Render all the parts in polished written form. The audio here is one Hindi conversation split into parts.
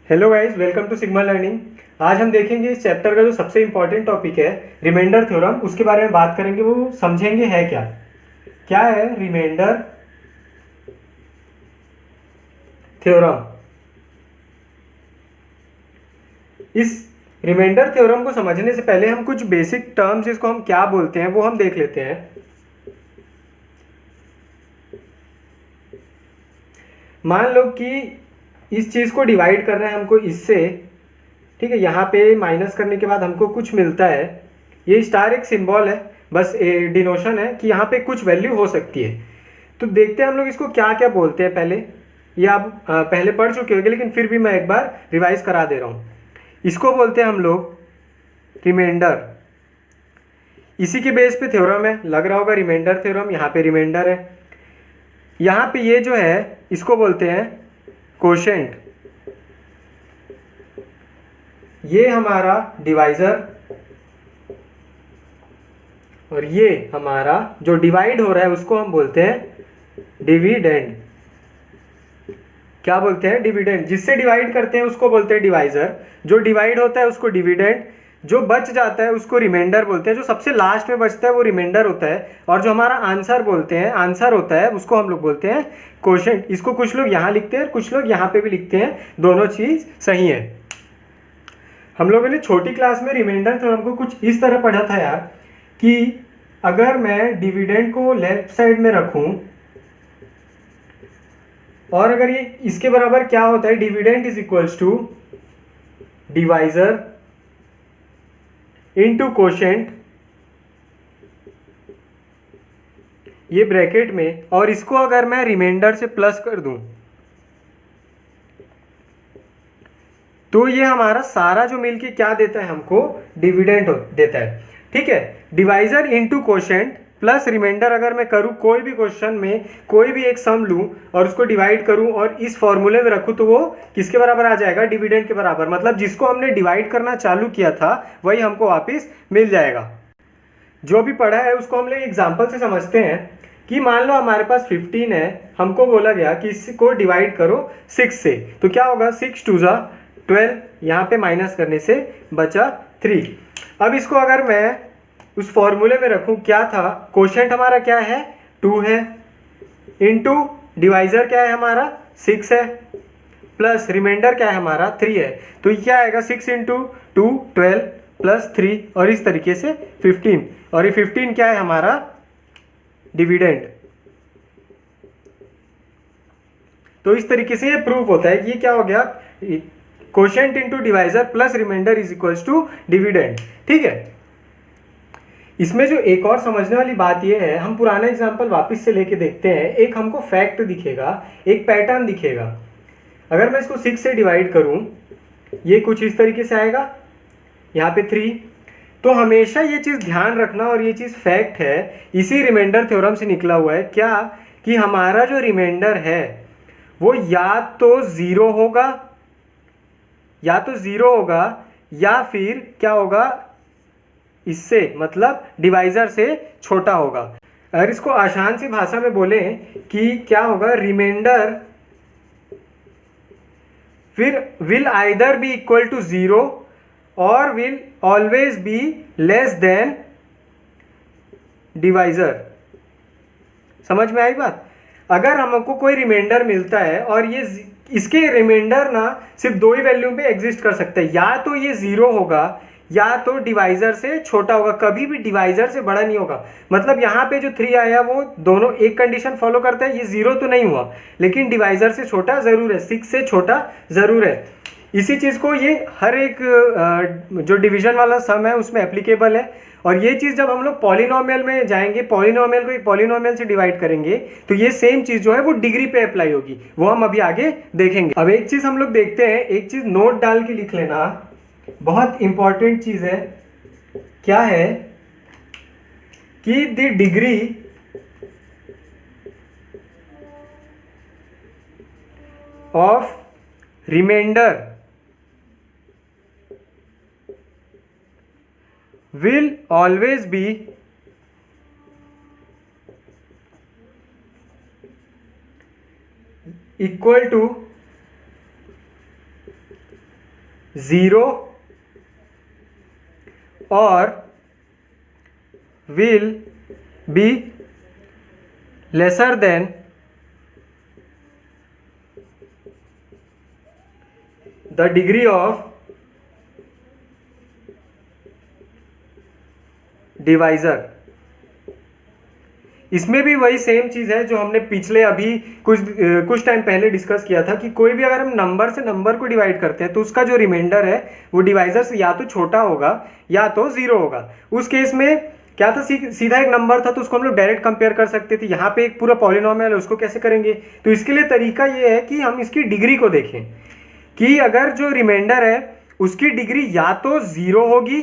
Hello guys, welcome to Sigma Learning. आज हम देखेंगे इस चैप्टर का जो सबसे इम्पोर्टेंट टॉपिक है रिमाइंडर थ्योरम, उसके बारे में बात करेंगे। वो समझेंगे है क्या क्या है रिमाइंडर थ्योरम। इस रिमाइंडर थ्योरम को समझने से पहले हम कुछ बेसिक टर्म्स, इसको हम क्या बोलते हैं वो हम देख लेते हैं। मान लो कि इस चीज़ को डिवाइड करना है हमको इससे, ठीक है। यहाँ पे माइनस करने के बाद हमको कुछ मिलता है। ये स्टार एक सिंबल है, बस डिनोशन है कि यहाँ पे कुछ वैल्यू हो सकती है। तो देखते हैं हम लोग इसको क्या क्या बोलते हैं। पहले ये आप पहले पढ़ चुके होंगे, लेकिन फिर भी मैं एक बार रिवाइज करा दे रहा हूँ। इसको बोलते हैं हम लोग रिमाइंडर। इसी के बेस पे थ्योरम है, लग रहा होगा रिमाइंडर थ्योरम। यहाँ पे रिमाइंडर है, यहाँ पे ये जो है इसको बोलते हैं कोशेंट। ये हमारा डिवाइजर और ये हमारा जो डिवाइड हो रहा है उसको हम बोलते हैं डिविडेंड। क्या बोलते हैं? डिविडेंड। जिससे डिवाइड करते हैं उसको बोलते हैं डिवाइजर, जो डिवाइड होता है उसको डिविडेंड, जो बच जाता है उसको रिमाइंडर बोलते हैं, जो सबसे लास्ट में बचता है वो रिमाइंडर होता है, और जो हमारा आंसर बोलते हैं, आंसर होता है, उसको हम लोग बोलते हैं कोशेंट। इसको कुछ लोग यहाँ लिखते हैं, कुछ लोग यहाँ पे भी लिखते हैं, दोनों चीज सही है। हम लोगों ने छोटी क्लास में रिमाइंडर थ्योरम को कुछ इस तरह पढ़ा था यार, कि अगर मैं डिविडेंड को लेफ्ट साइड में रखूं और अगर ये इसके बराबर क्या होता है, dividend is equals to divisor into quotient, ये ब्रैकेट में, और इसको अगर मैं रिमाइंडर से प्लस कर दूं तो ये हमारा सारा जो मिलके क्या देता है हमको, डिविडेंड देता है। ठीक है, divisor into quotient plus remainder अगर मैं करूं, कोई भी क्वेश्चन में कोई भी एक सम लूं और उसको डिवाइड करूं और इस फॉर्मूले में रखूं, तो वो किसके बराबर आ जाएगा? डिविडेंड के बराबर। मतलब जिसको हमने डिवाइड करना चालू किया था वही हमको वापस मिल जाएगा। जो भी पढ़ा है उसको हम लोग एग्जाम्पल से समझते हैं। कि मान लो हमारे पास 15 है, हमको बोला गया कि इसको डिवाइड करो 6 से, तो क्या होगा? 6 2 जा 12, यहाँ पे माइनस करने से बचा 3। अब इसको अगर मैं उस फॉर्मूले में रखूं, क्या था? कोशेंट हमारा क्या है? 2 है, इनटू डिवाइजर क्या है हमारा? 6 है, प्लस रिमाइंडर क्या है हमारा? 3 है। तो ये क्या आएगा? 6 इंटू 2 12 प्लस 3, और इस तरीके से 15, और ये 15 क्या है हमारा? डिविडेंड। तो इस तरीके से ये प्रूफ होता है कि ये क्या हो गया, quotient into divisor plus remainder is equals to dividend. ठीक है, इसमें जो एक और समझने वाली बात ये है, हम पुराना एग्जांपल वापस से लेके देखते हैं। एक हमको फैक्ट दिखेगा, एक पैटर्न दिखेगा। अगर मैं इसको 6 से डिवाइड करूं, ये कुछ इस तरीके से आएगा, यहाँ पे 3। तो हमेशा ये चीज़ ध्यान रखना, और ये चीज़ फैक्ट है, इसी रिमाइंडर थ्योरम से निकला हुआ है। क्या? कि हमारा जो रिमाइंडर है वो या तो ज़ीरो होगा, या फिर क्या होगा, इससे मतलब डिवाइजर से छोटा होगा। अगर इसको आसान सी भाषा में बोले कि क्या होगा, रिमाइंडर फिर will either be equal to 0 और will always be less than divisor. समझ में आई बात? अगर हमको कोई रिमाइंडर मिलता है और ये इसके रिमाइंडर ना सिर्फ दो ही वैल्यू पे एग्जिस्ट कर सकता है, या तो ये 0 होगा या तो डिवाइजर से छोटा होगा, कभी भी डिवाइजर से बड़ा नहीं होगा। मतलब यहाँ पे जो 3 आया वो दोनों एक कंडीशन फॉलो करता है, ये 0 तो नहीं हुआ लेकिन डिवाइजर से छोटा जरूर है, 6 से छोटा जरूर है। इसी चीज़ को ये हर एक जो डिवीजन वाला सम है उसमें एप्लीकेबल है। और ये चीज़ जब हम लोग पॉलिनोमियल में जाएंगे, पॉलिनोमियल को एक पॉलिनोमियल से डिवाइड करेंगे, तो ये सेम चीज़ जो है वो डिग्री पे अप्लाई होगी, वो हम अभी आगे देखेंगे। अब एक चीज़ हम लोग देखते हैं, एक चीज़ नोट डाल के लिख लेना, बहुत इंपॉर्टेंट चीज़ है। क्या है कि the degree of remainder will always be equal to 0 और will be lesser than the degree of divisor। इसमें भी वही सेम चीज़ है जो हमने पिछले अभी कुछ टाइम पहले डिस्कस किया था कि कोई भी अगर हम नंबर से नंबर को डिवाइड करते हैं तो उसका जो रिमाइंडर है वो डिवाइजर से या तो छोटा होगा या तो 0 होगा। उस केस में क्या था, सीधा एक नंबर था तो उसको हम लोग डायरेक्ट कंपेयर कर सकते थे। यहाँ पे एक पूरा पॉलिनोमियल है, उसको कैसे करेंगे? तो इसके लिए तरीका ये है कि हम इसकी डिग्री को देखें कि अगर जो रिमाइंडर है उसकी डिग्री या तो 0 होगी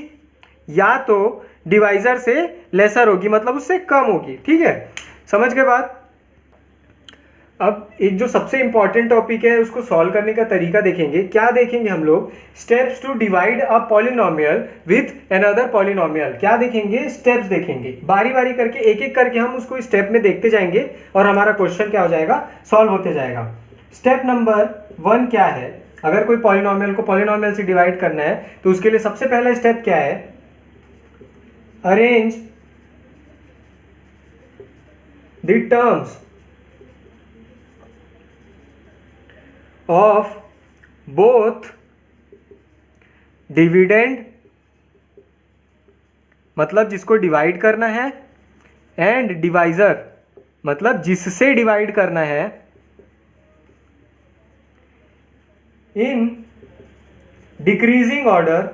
या तो डिवाइजर से लेसर होगी, मतलब उससे कम होगी। ठीक है, समझ के बाद अब एक जो सबसे इंपॉर्टेंट टॉपिक है उसको सॉल्व करने का तरीका देखेंगे। क्या देखेंगे हम लोग? Steps to divide a polynomial with another polynomial. क्या देखेंगे? स्टेप्स देखेंगे। बारी बारी करके एक एक करके हम उसको स्टेप में देखते जाएंगे और हमारा क्वेश्चन क्या हो जाएगा? सॉल्व होते जाएगा। स्टेप नंबर 1 क्या है? अगर कोई पॉलिनोमियल को पॉलिनोमियल से डिवाइड करना है तो उसके लिए सबसे पहला स्टेप क्या है? Arrange the terms of both dividend, मतलब जिसको डिवाइड करना है, एंड डिवाइजर, मतलब जिससे डिवाइड करना है, इन डिक्रीजिंग ऑर्डर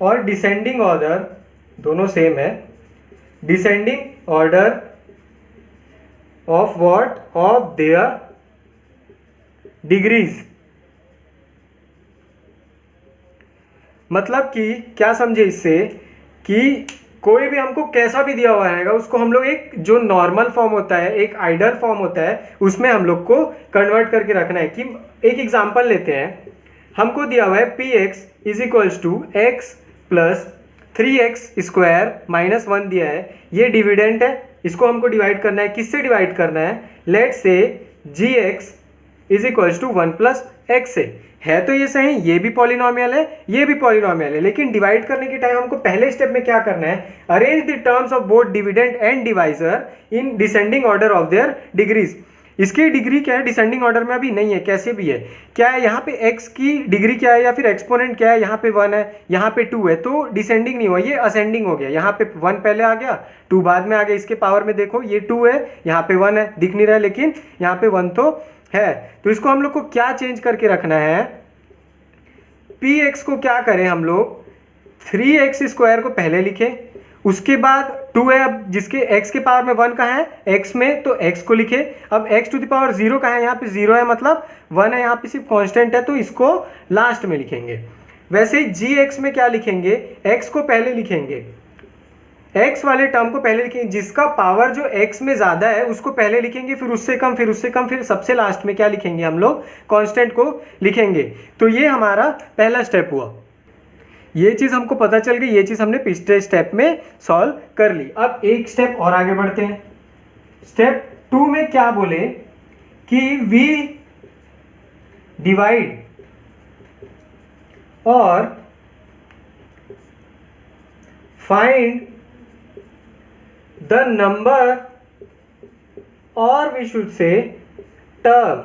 और डिसेंडिंग ऑर्डर, दोनों सेम है। Descending order of what? Of their degrees. मतलब कि क्या समझे इससे कि कोई भी हमको कैसा भी दिया हुआ रहेगा उसको हम लोग एक जो नॉर्मल फॉर्म होता है, एक आइडल फॉर्म होता है, उसमें हम लोग को कन्वर्ट करके रखना है। कि एक एग्जांपल लेते हैं, हमको दिया हुआ है px is equals to x plus 3x² minus 1 दिया है। ये डिविडेंड है, इसको हमको डिवाइड करना है। किससे डिवाइड करना है? Let's say gx is equals to 1 plus x say. है तो ये सही, ये भी पॉलिनोमियल है, ये भी पॉलिनोमियल है, लेकिन डिवाइड करने के टाइम हमको पहले स्टेप में क्या करना है? Arrange the terms of both dividend and divisor in descending order of their degrees. इसकी डिग्री क्या है? डिसेंडिंग ऑर्डर में अभी नहीं है, कैसे भी है। क्या है यहाँ पे? x की डिग्री क्या है या फिर एक्सपोनेंट क्या है? यहाँ पे 1 है, यहाँ पे 2 है, तो डिसेंडिंग नहीं हुआ, ये असेंडिंग हो गया। यहाँ पे 1 पहले आ गया, 2 बाद में आ गया। इसके पावर में देखो, ये 2 है, यहाँ पे 1 है, दिख नहीं रहा है, लेकिन यहाँ पे 1 तो है। तो इसको हम लोग को क्या चेंज करके रखना है? px को क्या करें हम लोग? 3x² को पहले लिखें, उसके बाद 2 है, अब जिसके x के पावर में 1 कहाँ है? x में, तो x को लिखे। अब x टू द पावर 0 कहाँ है? यहाँ पे 0 है, मतलब 1 है, यहाँ पे सिर्फ कांस्टेंट है, तो इसको लास्ट में लिखेंगे। वैसे gx में क्या लिखेंगे? x को पहले लिखेंगे, x वाले टर्म को पहले लिखेंगे, जिसका पावर जो x में ज़्यादा है उसको पहले लिखेंगे, फिर उससे कम, फिर उससे कम, फिर सबसे लास्ट में क्या लिखेंगे हम लोग? कांस्टेंट को लिखेंगे। तो ये हमारा पहला स्टेप हुआ। ये चीज़ हमको पता चल गई, ये चीज़ हमने पिछले स्टेप में सॉल्व कर ली। अब एक स्टेप और आगे बढ़ते हैं। स्टेप 2 में क्या बोले कि वी डिवाइड और find the number, or we should say term,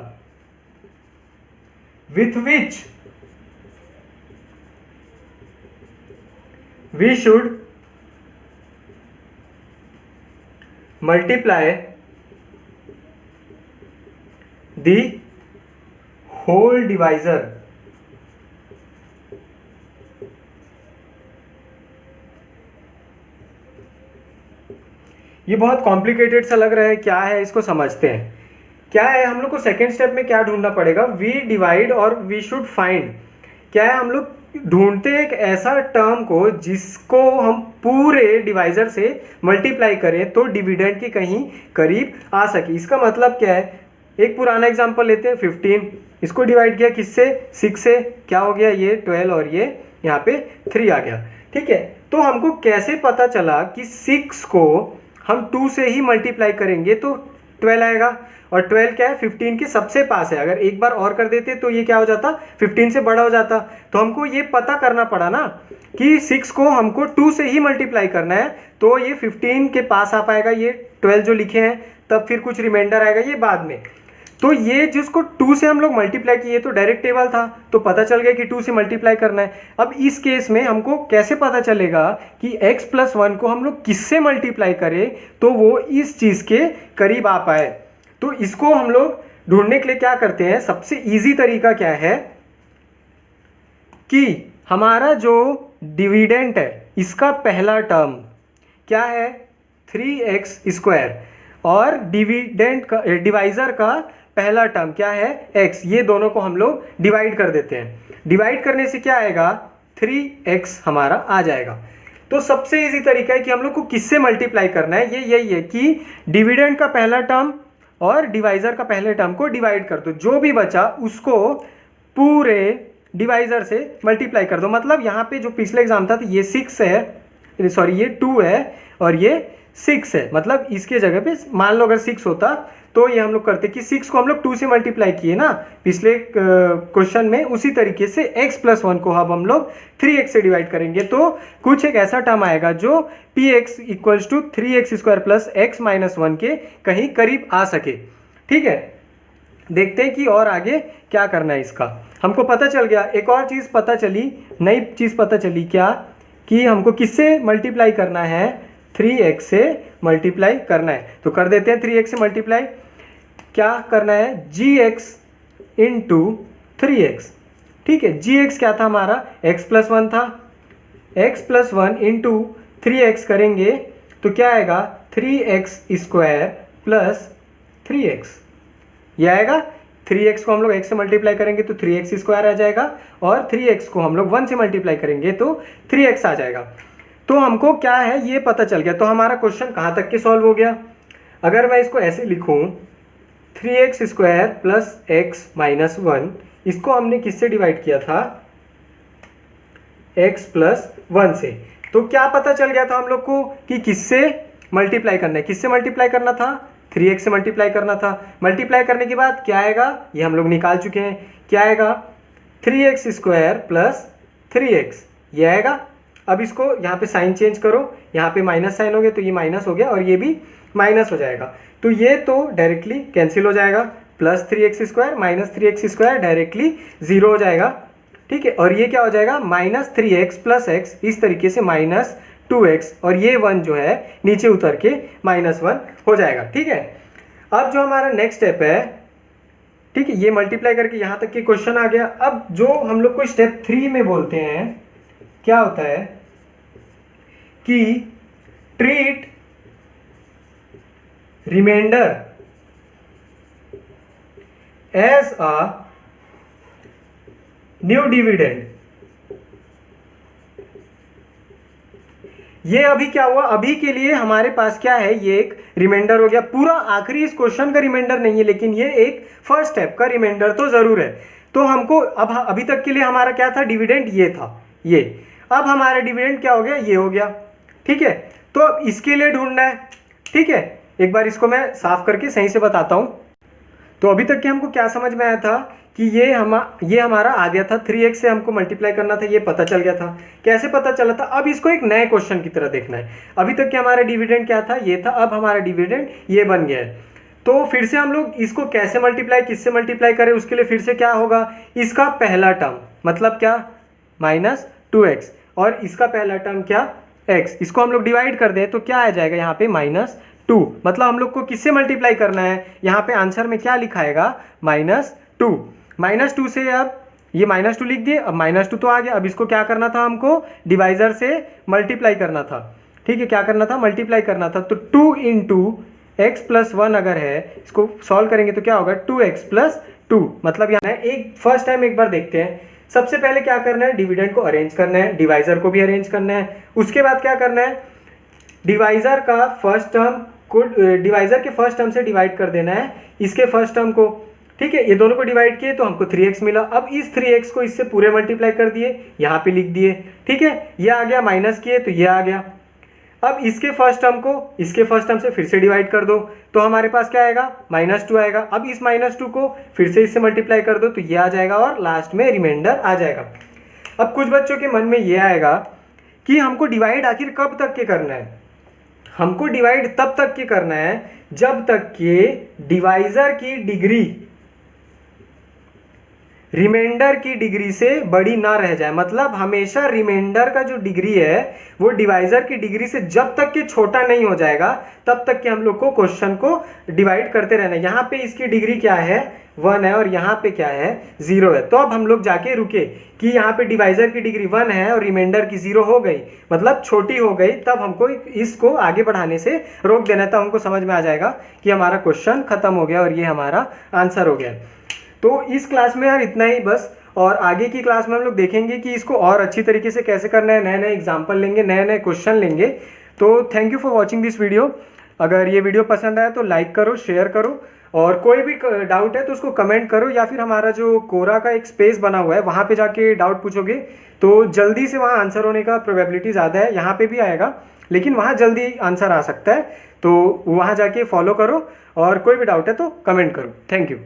with which we should multiply the whole divisor। ये बहुत कॉम्प्लिकेटेड सा लग रहा है, क्या है इसको समझते हैं। क्या है, हम लोग को सेकेंड स्टेप में क्या ढूंढना पड़ेगा? वी डिवाइड और वी शुड फाइंड। क्या है, हम लोग ढूंढते हैं एक ऐसा टर्म को जिसको हम पूरे डिवाइजर से मल्टीप्लाई करें तो डिविडेंड के कहीं करीब आ सके। इसका मतलब क्या है? एक पुराना एग्जांपल लेते हैं, 15, इसको डिवाइड किया किससे? 6 से, क्या हो गया? ये 12 और ये यहाँ पे 3 आ गया। ठीक है, तो हमको कैसे पता चला कि 6 को हम 2 से ही मल्टीप्लाई करेंगे तो 12 आएगा, और 12 क्या है 15 के सबसे पास है। अगर एक बार और कर देते तो ये क्या हो जाता 15 से बड़ा हो जाता। तो हमको ये पता करना पड़ा ना कि 6 को हमको 2 से ही मल्टीप्लाई करना है, तो ये 15 के पास आ पाएगा, ये 12 जो लिखे हैं, तब फिर कुछ रिमाइंडर आएगा ये बाद में। तो ये जिसको 2 से हम लोग मल्टीप्लाई किए तो डायरेक्ट टेबल था, तो पता चल गया कि 2 से मल्टीप्लाई करना है। अब इस केस में हमको कैसे पता चलेगा कि x + 1 को हम लोग किससे मल्टीप्लाई करें तो वो इस चीज़ के करीब आ पाए। तो इसको हम लोग ढूंढने के लिए क्या करते हैं, सबसे ईजी तरीका क्या है कि हमारा जो डिविडेंट है इसका पहला टर्म क्या है 3x² और डिविडेंट का डिवाइजर का पहला टर्म क्या है x, ये दोनों को हम लोग डिवाइड कर देते हैं। डिवाइड करने से क्या आएगा 3x हमारा आ जाएगा। तो सबसे इजी तरीका है कि हम लोग को किससे मल्टीप्लाई करना है, ये यही है कि डिविडेंड का पहला टर्म और डिवाइजर का पहले टर्म को डिवाइड कर दो, जो भी बचा उसको पूरे डिवाइजर से मल्टीप्लाई कर दो। मतलब यहाँ पे जो पिछले एग्जाम था तो ये 6 है, सॉरी ये 2 है और ये 6 है, मतलब इसके जगह पे मान लो अगर 6 होता तो ये हम लोग करते कि 6 को हम लोग 2 से मल्टीप्लाई किए ना पिछले क्वेश्चन में, उसी तरीके से x + 1 को अब हम लोग 3x से डिवाइड करेंगे तो कुछ एक ऐसा टर्म आएगा जो px = 3x² + x - 1 के कहीं करीब आ सके। ठीक है, देखते हैं कि और आगे क्या करना है इसका। हमको पता चल गया, एक और चीज़ पता चली, नई चीज़ पता चली क्या कि हमको किससे मल्टीप्लाई करना है 3x से मल्टीप्लाई करना है। तो कर देते हैं 3x से मल्टीप्लाई। क्या करना है gx × 3x। ठीक है, gx क्या था हमारा x + 1 था, x + 1 × 3x करेंगे तो क्या आएगा 3x² + 3x, ये आएगा। 3x को हम लोग x से मल्टीप्लाई करेंगे तो 3x² आ जाएगा और 3x को हम लोग 1 से मल्टीप्लाई करेंगे तो 3x आ जाएगा। तो हमको क्या है ये पता चल गया। तो हमारा क्वेश्चन कहाँ तक के सॉल्व हो गया। अगर मैं इसको ऐसे लिखूँ 3x² + x - 1, इसको हमने किससे डिवाइड किया था x + 1 से। तो क्या पता चल गया था हम लोग को कि किससे मल्टीप्लाई करना है, किससे मल्टीप्लाई करना था 3x से मल्टीप्लाई करना था। मल्टीप्लाई करने के बाद क्या आएगा ये हम लोग निकाल चुके हैं, क्या आएगा 3x² + 3x, ये आएगा। अब इसको यहाँ पे साइन चेंज करो, यहाँ पे माइनस साइन हो गया तो ये माइनस हो गया और ये भी माइनस हो जाएगा, तो ये तो डायरेक्टली कैंसिल हो जाएगा। +3x² - 3x² डायरेक्टली 0 हो जाएगा। ठीक है, और ये क्या हो जाएगा -3x + x, इस तरीके से -2x और ये 1 जो है नीचे उतर के -1 हो जाएगा। ठीक है, अब जो हमारा नेक्स्ट स्टेप है, ठीक है, ये मल्टीप्लाई करके यहाँ तक के क्वेश्चन आ गया। अब जो हम लोग को स्टेप 3 में बोलते हैं क्या होता है कि treat remainder as a new dividend. ये अभी क्या हुआ, अभी के लिए हमारे पास क्या है ये एक रिमाइंडर हो गया। पूरा आखिरी इस क्वेश्चन का रिमाइंडर नहीं है लेकिन ये एक फर्स्ट स्टेप का रिमाइंडर तो जरूर है। तो हमको अब अभी तक के लिए हमारा क्या था डिविडेंड ये था, ये अब हमारा डिविडेंड क्या हो गया ये हो गया। ठीक है, तो अब इसके लिए ढूंढना है। ठीक है, एक बार इसको मैं साफ करके सही से बताता हूं। तो अभी तक के हमको क्या समझ में आया था कि ये हमारा आ गया था 3x से हमको मल्टीप्लाई करना था, ये पता चल गया था। कैसे पता चला था, अब इसको एक नए क्वेश्चन की तरह देखना है। अभी तक के हमारा डिविडेंड क्या था ये था, अब हमारा डिविडेंड ये बन गया है। तो फिर से हम लोग इसको कैसे मल्टीप्लाई किससे मल्टीप्लाई करें, उसके लिए फिर से क्या होगा, इसका पहला टर्म मतलब क्या -2x और इसका पहला टर्म क्या x, इसको हम लोग डिवाइड कर दें तो क्या आ जाएगा यहाँ पे -2। मतलब हम लोग को किससे मल्टीप्लाई करना है, यहाँ पे आंसर में क्या लिखाएगा -2। -2 से अब ये -2 लिख दिए, अब -2 तो आ गया। अब इसको क्या करना था, हमको डिवाइजर से मल्टीप्लाई करना था। ठीक है, क्या करना था मल्टीप्लाई करना था। तो 2 × x + 1 अगर है, इसको सॉल्व करेंगे तो क्या होगा 2x + 2। मतलब यहाँ एक फर्स्ट टाइम एक बार देखते हैं। सबसे पहले क्या करना है डिविडेंड को अरेंज करना है, डिवाइजर को भी अरेंज करना है। उसके बाद क्या करना है डिवाइजर का फर्स्ट टर्म को डिवाइजर के फर्स्ट टर्म से डिवाइड कर देना है इसके फर्स्ट टर्म को। ठीक है, ये दोनों को डिवाइड किए तो हमको 3x मिला। अब इस 3x को इससे पूरे मल्टीप्लाई कर दिए, यहाँ पे लिख दिए। ठीक है, ये आ गया, माइनस किए तो ये आ गया। अब इसके फर्स्ट टर्म को इसके फर्स्ट टर्म से फिर से डिवाइड कर दो तो हमारे पास क्या आएगा, -2 आएगा। अब इस -2 को फिर से इससे मल्टीप्लाई कर दो तो ये आ जाएगा और लास्ट में रिमाइंडर आ जाएगा। अब कुछ बच्चों के मन में ये आएगा कि हमको डिवाइड आखिर कब तक के करना है। हमको डिवाइड तब तक के करना है जब तक के डिवाइजर की डिग्री रिमाइंडर की डिग्री से बड़ी ना रह जाए। मतलब हमेशा रिमाइंडर का जो डिग्री है वो डिवाइजर की डिग्री से जब तक कि छोटा नहीं हो जाएगा तब तक कि हम लोग को क्वेश्चन को डिवाइड करते रहना है। यहाँ पे इसकी डिग्री क्या है, 1 है, और यहाँ पे क्या है, 0 है। तो अब हम लोग जाके रुके कि यहाँ पे डिवाइजर की डिग्री 1 है और रिमाइंडर की 0 हो गई, मतलब छोटी हो गई, तब हमको इसको आगे बढ़ाने से रोक देना था। हमको समझ में आ जाएगा कि हमारा क्वेश्चन खत्म हो गया और ये हमारा आंसर हो गया। तो इस क्लास में यार इतना ही बस, और आगे की क्लास में हम लोग देखेंगे कि इसको और अच्छी तरीके से कैसे करना है, नए नए एग्जाम्पल लेंगे, नए नए क्वेश्चन लेंगे। तो thank you for watching this video. अगर ये वीडियो पसंद आया तो लाइक करो, शेयर करो, और कोई भी डाउट है तो उसको कमेंट करो, या फिर हमारा जो कोरा का एक स्पेस बना हुआ है वहाँ पे जाके डाउट पूछोगे तो जल्दी से वहाँ आंसर होने का प्रोबेबिलिटी ज़्यादा है। यहाँ पे भी आएगा लेकिन वहाँ जल्दी आंसर आ सकता है, तो वहाँ जाके फॉलो करो और कोई भी डाउट है तो कमेंट करो। Thank you.